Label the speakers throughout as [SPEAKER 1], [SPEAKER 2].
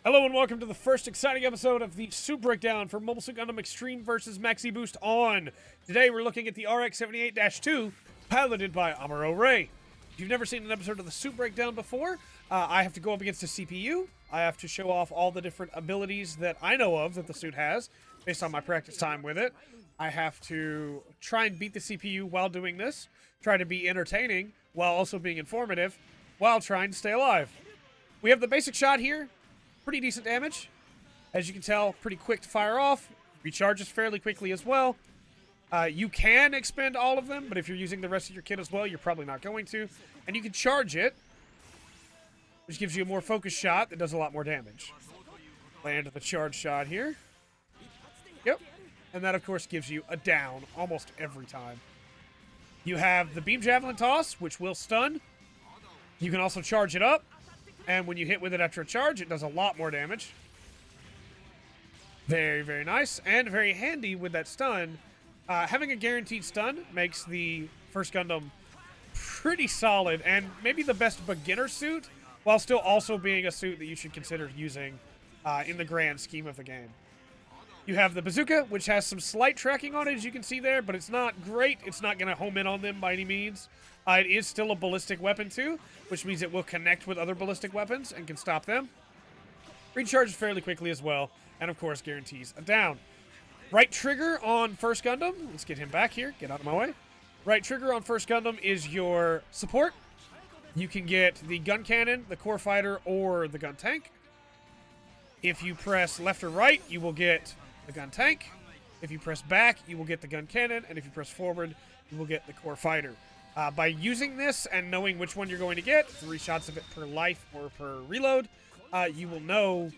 [SPEAKER 1] Hello and welcome to the first exciting episode of the Suit Breakdown for Mobile Suit Gundam Extreme vs. Maxiboost on. Today we're looking at the RX-78-2, piloted by Amuro Ray. If you've never seen an episode of the Suit Breakdown before, I have to go up against a CPU. I have to show off all the different abilities that I know of that the suit has, based on my practice time with it. I have to try and beat the CPU while doing this, try to be entertaining while also being informative, while trying to stay alive. We have the basic shot here. Pretty decent damage. As you can tell, pretty quick to fire off. Recharges fairly quickly as well. You can expend all of them, but if you're using the rest of your kit as well, you're probably not going to. And you can charge it, which gives you a more focused shot that does a lot more damage. Land the charge shot here. Yep. And that, of course, gives you a down almost every time. You have the beam javelin toss, which will stun. You can also charge it up. And when you hit with it after a charge, it does a lot more damage. Very, very nice. And very handy with that stun. Having a guaranteed stun makes the first Gundam pretty solid and maybe the best beginner suit, while still also being a suit that you should consider using in the grand scheme of the game. You have the bazooka, which has some slight tracking on it, as you can see there, but it's not great. It's not going to home in on them by any means. It is still a ballistic weapon, too, which means it will connect with other ballistic weapons and can stop them. Recharges fairly quickly as well, and of course guarantees a down. Right trigger on First Gundam. Let's get him back here. Get out of my way. Right trigger on First Gundam is your support. You can get the gun cannon, the core fighter, or the gun tank. If you press left or right, you will get the gun tank. If you press back, you will get the gun cannon, and if you press forward, you will get the core fighter. By using this and knowing which one you're going to get, 3 shots of it per life or per reload, you will know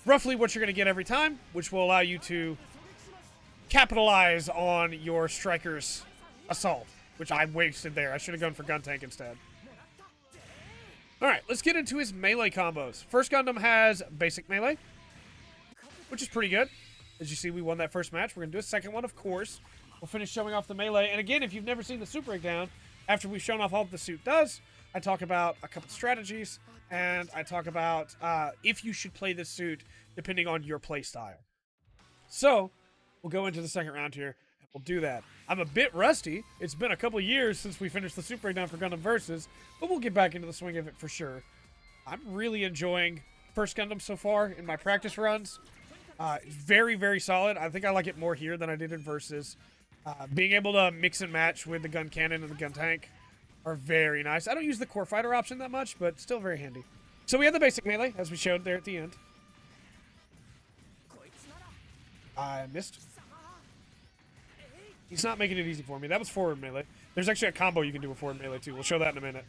[SPEAKER 1] roughly what you're going to get every time, which will allow you to capitalize on your striker's assault, which I wasted there. I should have gone for gun tank instead. Alright, let's get into his melee combos. First Gundam has basic melee, which is pretty good. As you see, we won that first match. We're going to do a second one, of course. We'll finish showing off the melee. And again, if you've never seen the Suit Breakdown, after we've shown off all that the suit does, I talk about a couple strategies, and I talk about if you should play this suit depending on your play style. So, we'll go into the second round here, and we'll do that. I'm a bit rusty. It's been a couple years since we finished the Suit Breakdown for Gundam Versus, but we'll get back into the swing of it for sure. I'm really enjoying First Gundam so far in my practice runs. Very, very solid. I think I like it more here than I did in Versus. Being able to mix and match with the gun cannon and the gun tank are very nice. I don't use the core fighter option that much, but still very handy. So we have the basic melee, as we showed there at the end. I missed. He's not making it easy for me. That was forward melee. There's actually a combo you can do with forward melee, too. We'll show that in a minute.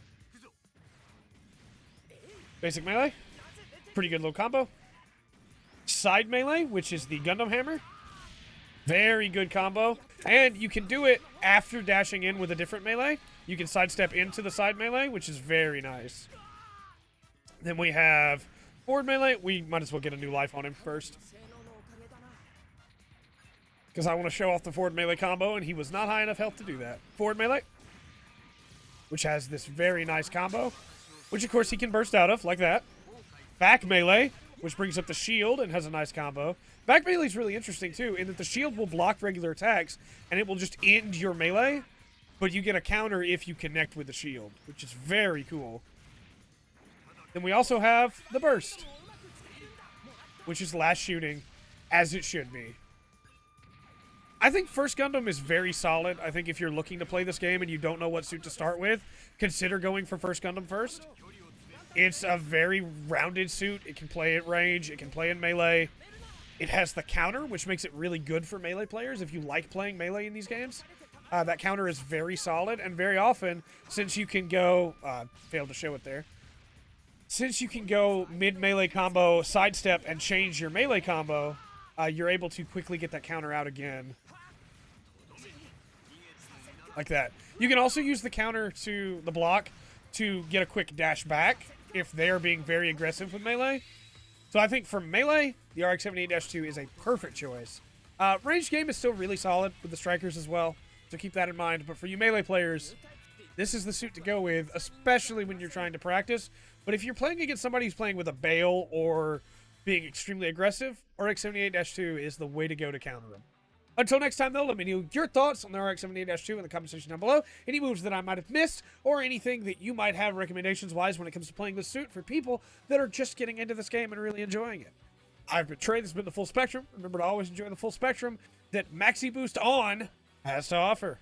[SPEAKER 1] Basic melee. Pretty good little combo. Side melee, which is the Gundam hammer. Very good combo. And you can do it after dashing in with a different melee. You can sidestep into the side melee, which is very nice. Then we have forward melee. We might as well get a new life on him first, because I want to show off the forward melee combo, and he was not high enough health to do that. Forward melee, which has this very nice combo, which of course he can burst out of, like that. Back melee, which brings up the shield and has a nice combo. Back melee is really interesting, too, in that the shield will block regular attacks, and it will just end your melee, but you get a counter if you connect with the shield, which is very cool. Then we also have the burst, which is last shooting, as it should be. I think First Gundam is very solid. I think if you're looking to play this game and you don't know what suit to start with, consider going for First Gundam first. It's a very rounded suit. It can play at range. It can play in melee. It has the counter, which makes it really good for melee players if you like playing melee in these games. That counter is very solid, and very often, since you can go... failed to show it there. Since you can go mid-melee combo, sidestep, and change your melee combo, you're able to quickly get that counter out again. Like that. You can also use the counter to the block to get a quick dash back if they're being very aggressive with melee. So I think for melee, the RX-78-2 is a perfect choice. Range game is still really solid with the strikers as well, so keep that in mind. But for you melee players, this is the suit to go with, especially when you're trying to practice. But if you're playing against somebody who's playing with a Bale or being extremely aggressive, RX-78-2 is the way to go to counter them. Until next time, though, let me know your thoughts on the RX-78-2 in the comment section down below. Any moves that I might have missed, or anything that you might have recommendations-wise when it comes to playing this suit for people that are just getting into this game and really enjoying it. I've been Trey. This has been the Full Spectrum. Remember to always enjoy the full spectrum that Maxiboost On has to offer.